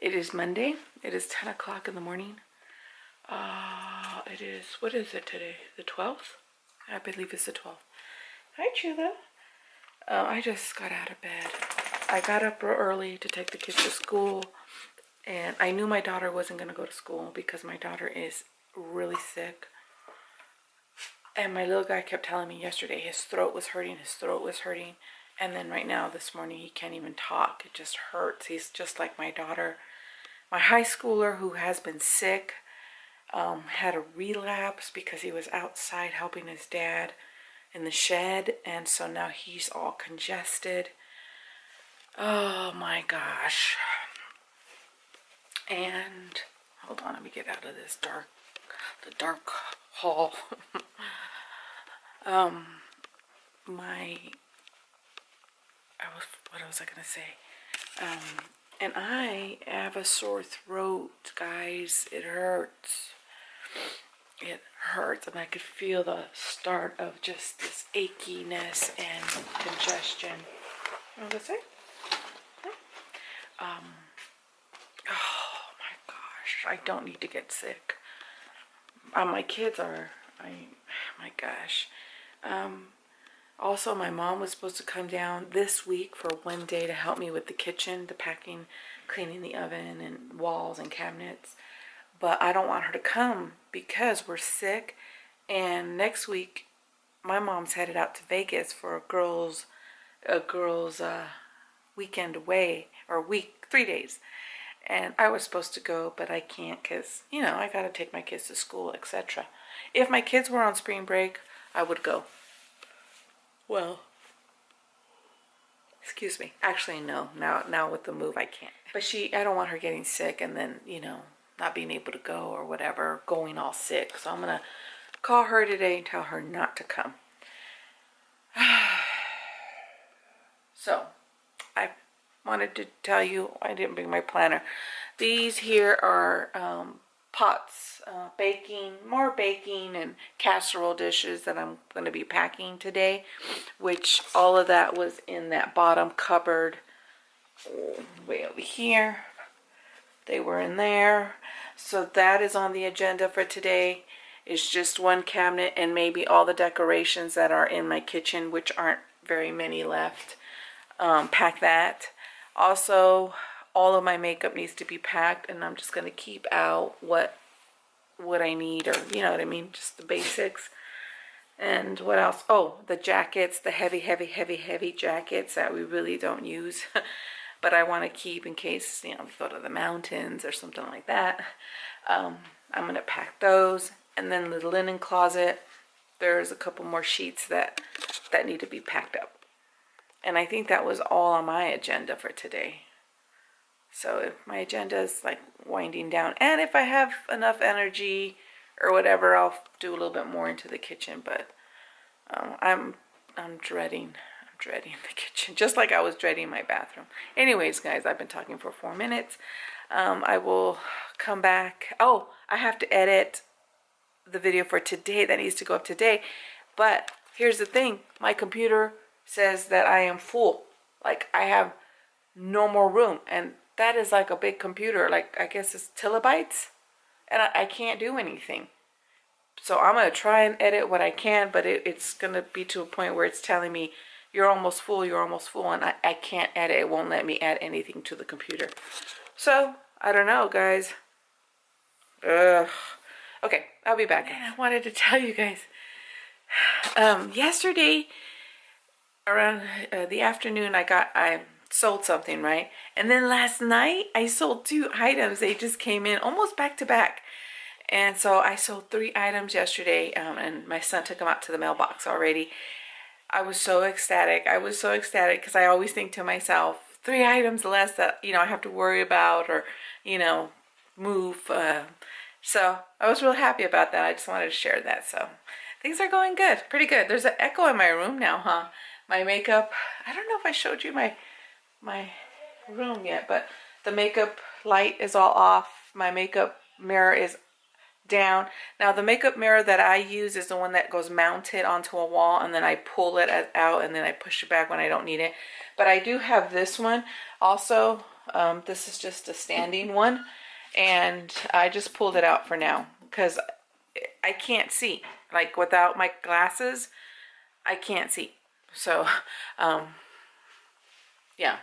It is Monday. It is 10 o'clock in the morning. It is, what is it today? The 12th? I believe it's the 12th. Hi, Chula. I just got out of bed. I got up real early to take the kids to school. And I knew my daughter wasn't going to go to school because my daughter is really sick. And my little guy kept telling me yesterday his throat was hurting, And then right now, this morning, he can't even talk. It just hurts. He's just like my daughter. My high schooler who has been sick had a relapse because he was outside helping his dad in the shed. And so now he's all congested. Oh my gosh. And hold on, let me get out of this the dark hall. What was I gonna say? And I have a sore throat, guys. It hurts. It hurts, and I could feel the start of just this achiness and congestion. You know what I say? Oh my gosh, I don't need to get sick. My kids are, my gosh. Also, my mom was supposed to come down this week for one day to help me with the kitchen, the packing, cleaning the oven and walls and cabinets. But I don't want her to come because we're sick. And next week, my mom's headed out to Vegas for a girls' weekend away, or 3 days. And I was supposed to go, but I can't because, you know, I got to take my kids to school, etc. If my kids were on spring break, I would go. Well, excuse me. Actually, no. Now with the move, I can't. But I don't want her getting sick and then, you know, not being able to go or whatever, going all sick. So I'm going to call her today and tell her not to come. So, I wanted to tell you, I didn't bring my planner. These here are pots, more baking and casserole dishes that I'm going to be packing today, which all of that was in that bottom cupboard way over here. They were in there. So that is on the agenda for today. It's just one cabinet and maybe all the decorations that are in my kitchen, which aren't very many left. Pack that. Also, all of my makeup needs to be packed, and I'm just going to keep out what I need, or you know what I mean, just the basics. And what else? Oh, the jackets, the heavy jackets that we really don't use, but I want to keep in case, you know, we go to the mountains or something like that. I'm going to pack those. And then the linen closet, there's a couple more sheets that need to be packed up. And I think that was all on my agenda for today. So if my agenda is like winding down, and if I have enough energy or whatever, I'll do a little bit more into the kitchen. But I'm dreading the kitchen, just like I was dreading my bathroom. Anyways, guys, I've been talking for 4 minutes. I will come back. Oh, I have to edit the video for today that needs to go up today. But here's the thing, my computer says that I am full. Like I have no more room, and that is like a big computer, like I guess it's kilobytes, and I can't do anything. So I'm gonna try and edit what I can, but it's gonna be to a point where it's telling me you're almost full, and I can't edit. It won't let me add anything to the computer. So I don't know, guys. Okay, I'll be back. And I wanted to tell you guys, yesterday around the afternoon, I sold something, right? And then last night I sold 2 items. They just came in almost back to back. And so I sold 3 items yesterday, and my son took them out to the mailbox already. I was so ecstatic. Because I always think to myself, 3 items less that, you know, I have to worry about or, you know, move. So I was real happy about that. I just wanted to share that. So things are going good, pretty good. There's an echo in my room now, huh? My makeup, I don't know if I showed you my room yet, but the makeup light is all off. My makeup mirror is down. Now the makeup mirror that I use is the one that goes mounted onto a wall, and then I pull it out and then I push it back when I don't need it. But I do have this one also This is just a standing one, and I just pulled it out for now because I can't see. Like without my glasses, I can't see. So, yeah,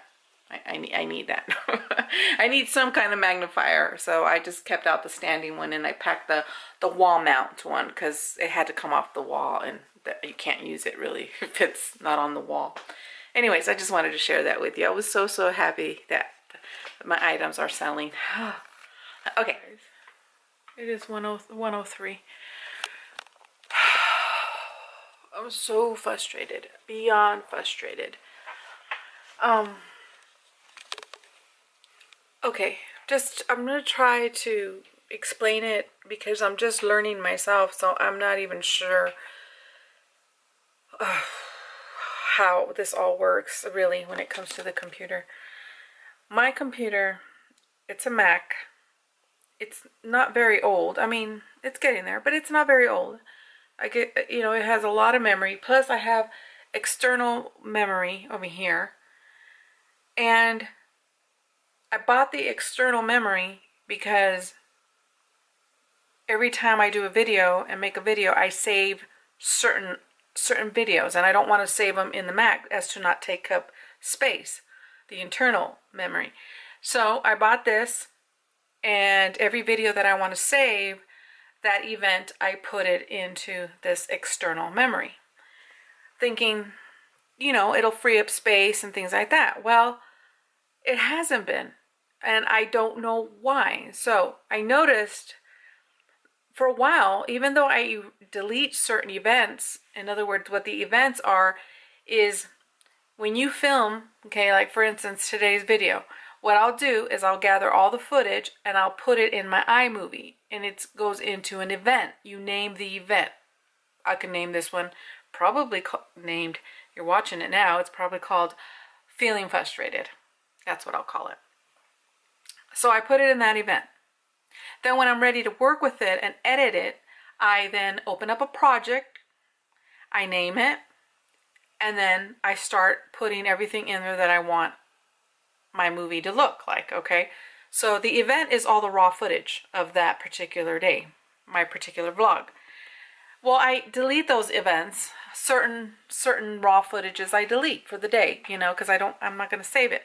I need that. I need some kind of magnifier. So I just kept out the standing one, and I packed the wall mount one because it had to come off the wall, and you can't use it really if it's not on the wall. Anyways, I just wanted to share that with you. I was so happy that my items are selling. Okay, it is 103. I'm so frustrated, beyond frustrated. Okay, I'm gonna try to explain it because I'm just learning myself, so I'm not even sure how this all works really when it comes to the computer. My computer, it's a Mac. It's not very old. I mean, it's getting there, but it's not very old. It has a lot of memory. Plus I have external memory over here. And I bought the external memory because every time I do a video and make a video, I save certain videos, and I don't want to save them in the Mac as to not take up space, the internal memory. So I bought this, and every video that I want to save, that event, I put it into this external memory, thinking, it'll free up space and things like that. Well, it hasn't been, and I don't know why. So I noticed for a while, even though I delete certain events, in other words, what the events are is when you film, okay, like for instance, today's video, what I'll do is I'll gather all the footage and I'll put it in my iMovie, and it goes into an event. You name the event. I can name this one, probably named, you're watching it now, it's probably called Feeling Frustrated. That's what I'll call it. So I put it in that event. Then when I'm ready to work with it and edit it, I then open up a project, I name it, and then I start putting everything in there that I want my movie to look like, okay? So the event is all the raw footage of that particular day, my particular vlog. Well, I delete those events, certain raw footages I delete for the day, because I'm not going to save it.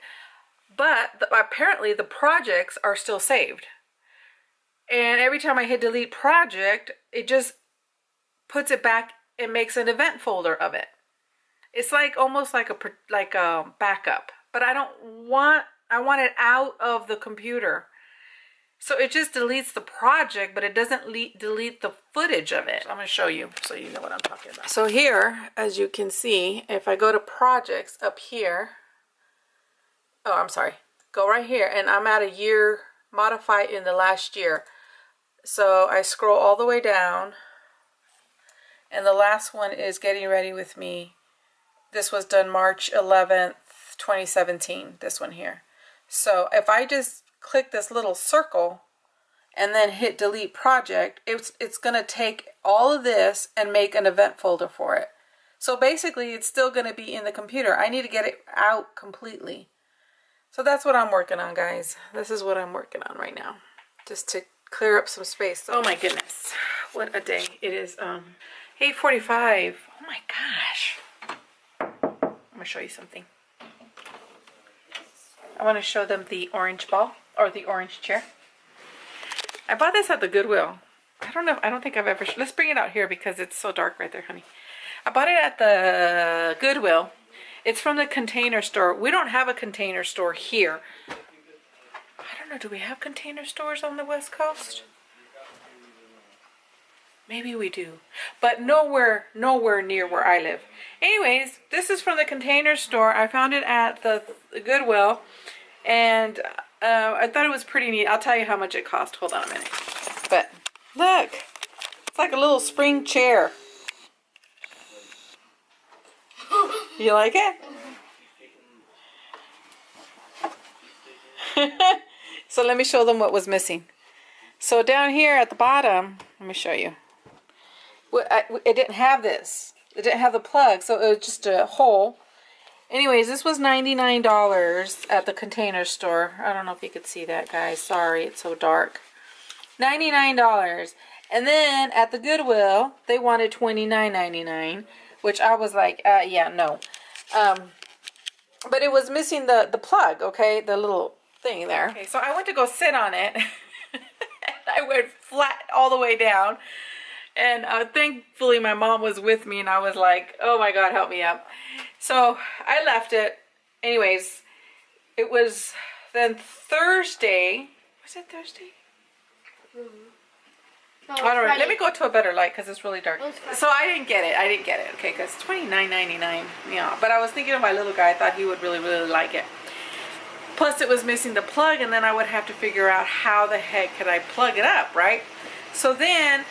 But apparently the projects are still saved. And every time I hit delete project, it just puts it back and makes an event folder of it. It's like almost like a backup, but I want it out of the computer. So it just deletes the project, but it doesn't delete the footage of it. I'm going to show you so you know what I'm talking about. So here, as you can see, if I go to projects up here, oh, I'm sorry, go right here, and I'm at a year, modify in the last year. So I scroll all the way down, and the last one is Getting Ready With Me. This was done March 11th, 2017, this one here. So if I just click this little circle and then hit delete project, it's going to take all of this and make an event folder for it. So basically it's still going to be in the computer. I need to get it out completely. So that's what I'm working on, guys. This is what I'm working on right now, just to clear up some space. Oh my goodness, what a day it is. 8:45. Oh my gosh. I'm gonna show you something. I want to show them the orange ball, or the orange chair. I bought this at the Goodwill. I don't think I've ever, let's bring it out here because it's so dark right there, honey. I bought it at the Goodwill. It's from the Container Store. We don't have a Container Store here. I don't know, do we have Container Stores on the West Coast? Maybe we do, but nowhere near where I live. Anyways, this is from the Container Store. I found it at the Goodwill, and I thought it was pretty neat. I'll tell you how much it cost. Hold on a minute. But look, it's like a little spring chair. You like it? So let me show them what was missing. So down here at the bottom, let me show you. It didn't have this. It didn't have the plug, so it was just a hole. Anyways, this was $99 at the Container Store. I don't know if you could see that, guys. Sorry, it's so dark. $99. And then at the Goodwill, they wanted $29.99, which I was like, yeah, no. But it was missing the plug, okay? The little thing there. Okay, so I went to go sit on it. I went flat all the way down. And thankfully my mom was with me and I was like, oh my God, help me up. So I left it. Anyways, it was then Thursday. Was it Thursday? No, I don't know. Friday. Let me go to a better light because it's really dark. So I didn't get it. Okay, because it's $29.99. Yeah, but I was thinking of my little guy. I thought he would really, really like it. Plus, it was missing the plug, and then I would have to figure out how the heck could I plug it up, right? So then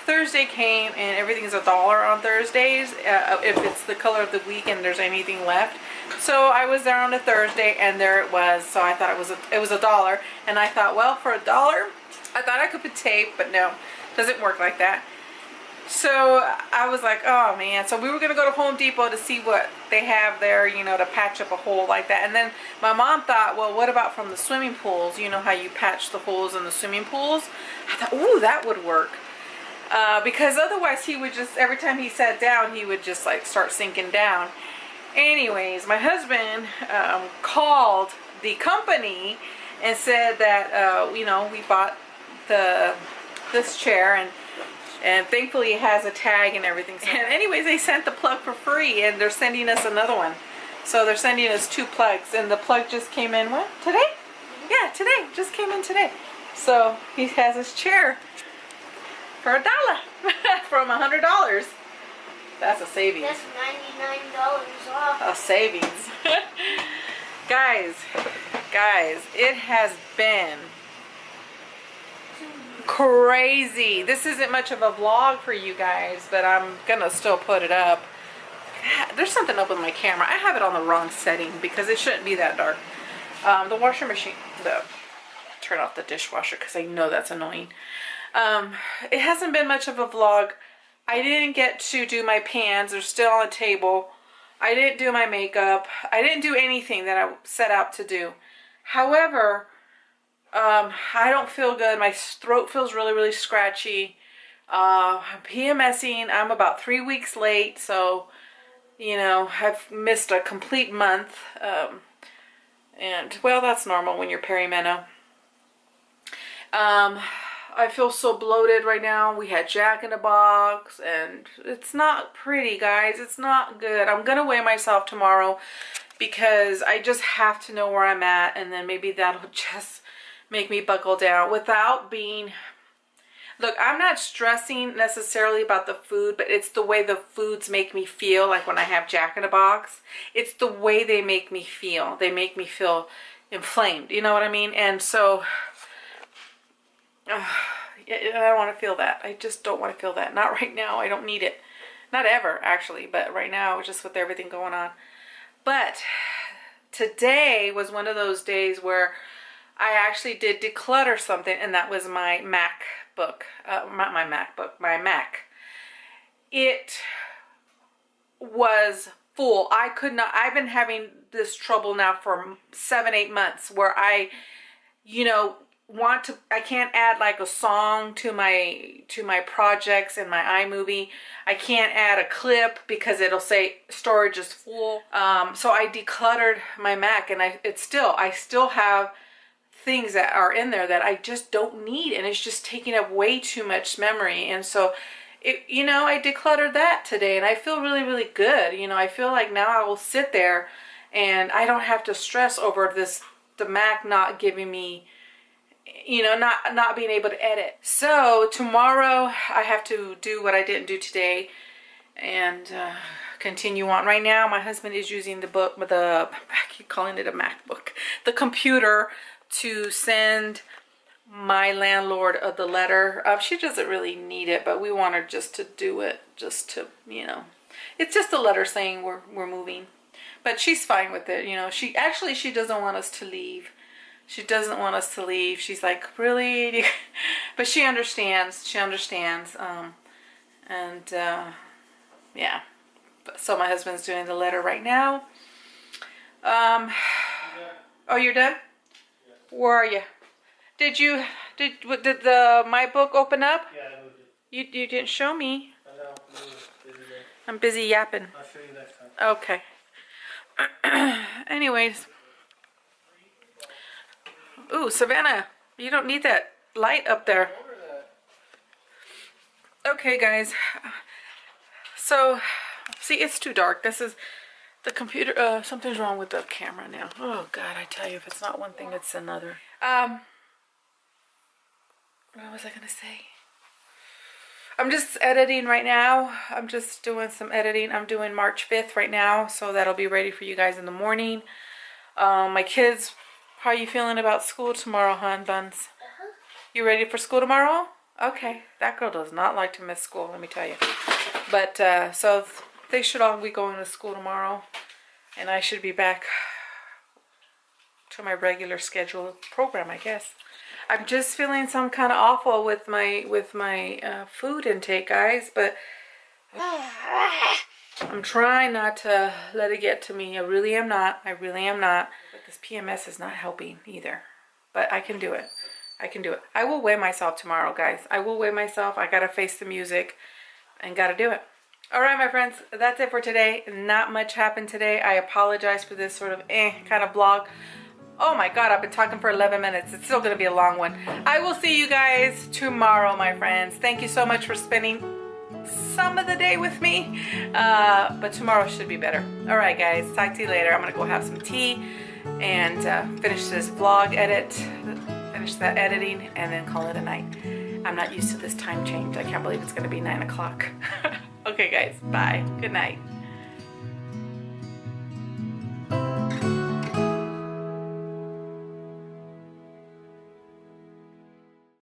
Thursday came, and everything's $1 on Thursdays if it's the color of the week and there's anything left. So I was there on a Thursday, and there it was. So I thought it was $1, and I thought, well, for $1, I thought I could put tape, but no, doesn't work like that. So I was like, oh man. So we were gonna go to Home Depot to see what they have there, you know, to patch up a hole like that. And then my mom thought, well, what about from the swimming pools? You know how you patch the holes in the swimming pools? I thought, ooh, that would work. Because otherwise he would just, every time he sat down, he would just like start sinking down. Anyways, my husband called the company and said that, you know, we bought this chair and thankfully it has a tag and everything. And anyways, they sent the plug for free and they're sending us another one. So they're sending us 2 plugs and the plug just came in, what, today? Yeah, today, just came in today. So he has his chair for $1 from $100. That's a savings. That's $99 off. A savings. Guys, it has been crazy. This isn't much of a vlog for you guys, but I'm gonna still put it up. There's something up with my camera. I have it on the wrong setting because it shouldn't be that dark. The washer machine, turn off the dishwasher because I know that's annoying. It hasn't been much of a vlog. I didn't get to do my pans. They're still on the table. I didn't do my makeup. I didn't do anything that I set out to do. However, I don't feel good. My throat feels really, really scratchy. I'm PMSing. I'm about 3 weeks late. So, you know, I've missed a complete month. And, well, that's normal when you're perimenopause. I feel so bloated right now. We had Jack in the Box, and it's not pretty, guys. It's not good. I'm going to weigh myself tomorrow because I just have to know where I'm at, and then maybe that'll just make me buckle down without being... Look, I'm not stressing necessarily about the food, but it's the way the foods make me feel, like when I have Jack in the Box. It's the way they make me feel. They make me feel inflamed, you know what I mean? And so... I don't want to feel that. I just don't want to feel that. Not right now. I don't need it. Not ever, actually. But right now, just with everything going on. But today was one of those days where I actually did declutter something. And that was my MacBook. Not my MacBook. My Mac. It was full. I could not. I've been having this trouble now for 7-8 months where I, you know... I can't add like a song to my projects in my iMovie. I can't add a clip because it'll say storage is full. So I decluttered my Mac, and I still have things that are in there that I just don't need, and it's just taking up way too much memory. And so you know, I decluttered that today, and I feel really, really good. You know, I feel like now I will sit there and I don't have to stress over the Mac not giving me, you know, not being able to edit. So tomorrow I have to do what I didn't do today and continue on. Right now my husband is using I keep calling it a MacBook, the computer, to send my landlord the letter. She doesn't really need it, but we want her just to do it, just to, you know, it's just a letter saying we're moving. But she's fine with it, you know. She doesn't want us to leave. She doesn't want us to leave. She's like, really? But she understands. She understands. Yeah. So my husband's doing the letter right now. Oh, you're done? Where are you? Did my book open up? Yeah, I moved it. You didn't show me. I know, busy day. I'm busy yapping. I'll show you next time. Okay. Anyways. Ooh, Savannah, you don't need that light up there. Okay, guys. So, see, it's too dark. This is the computer. Something's wrong with the camera now. Oh, God, I tell you, if it's not one thing, it's another. What was I going to say? I'm just editing right now. I'm just doing some editing. I'm doing March 5th right now, so that'll be ready for you guys in the morning. My kids, how are you feeling about school tomorrow, hon, Buns? You ready for school tomorrow? Okay. That girl does not like to miss school, let me tell you. But, so they should all be going to school tomorrow. And I should be back to my regular scheduled program, I guess. I'm just feeling some kind of awful with my food intake, guys. But I'm trying not to let it get to me. I really am not. I really am not. But this PMS is not helping either. But I can do it. I can do it. I will weigh myself tomorrow, guys. I will weigh myself. I gotta face the music and gotta do it. All right, my friends, that's it for today. Not much happened today. I apologize for this sort of kind of vlog. Oh my God, I've been talking for 11 minutes. It's still gonna be a long one. I will see you guys tomorrow, my friends. Thank you so much for spending some of the day with me. But tomorrow should be better. All right, guys, talk to you later. I'm gonna go have some tea and finish this vlog edit. Finish that editing and then call it a night. I'm not used to this time change. I can't believe it's gonna be 9 o'clock. Okay, guys, bye. Good night.